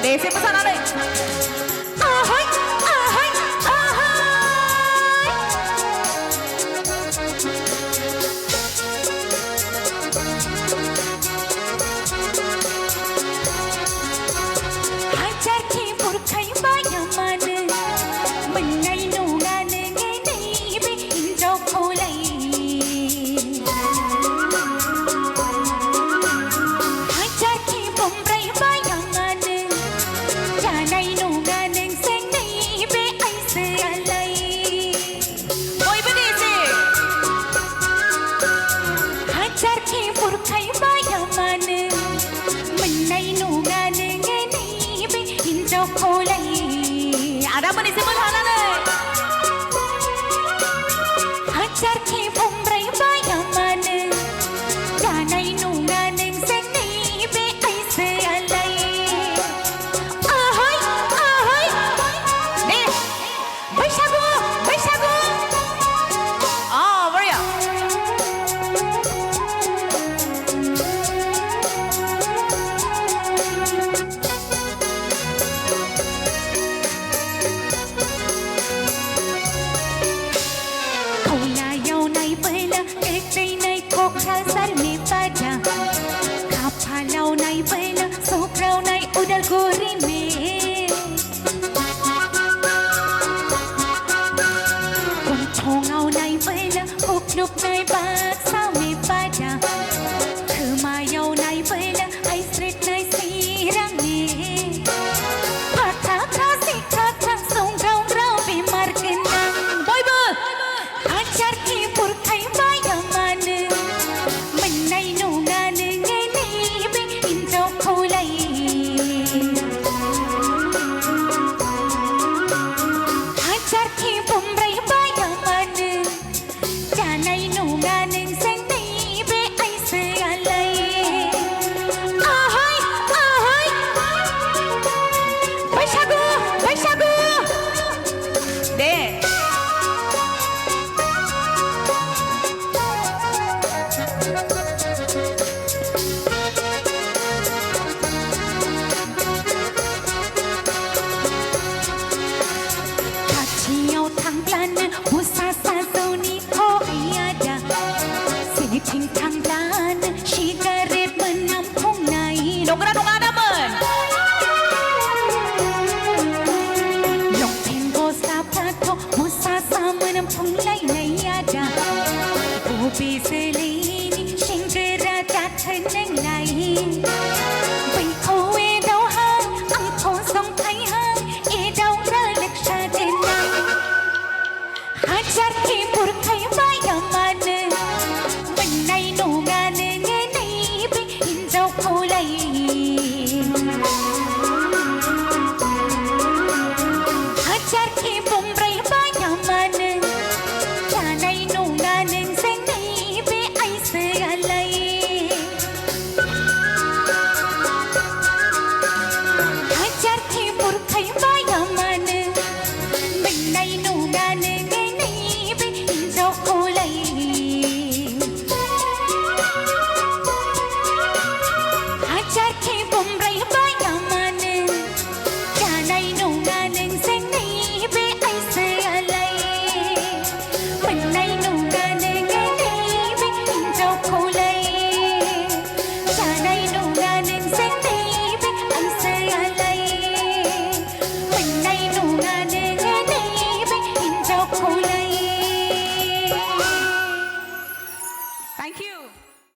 Để xem có sao nào đây. Ahoi, ahoi, ahoi. Hajar ki murkhai baya man mình ngay nụ ngàn nghe này bên trong khô lầy. Hajar ki bombray baya man cha này nụ ngàn sen này bên ai se alai. Oi bade se. Hajar ki murkhai baya man mình ngay nụ ngàn nghe này bên trong khô lầy. Ada apa ni semua?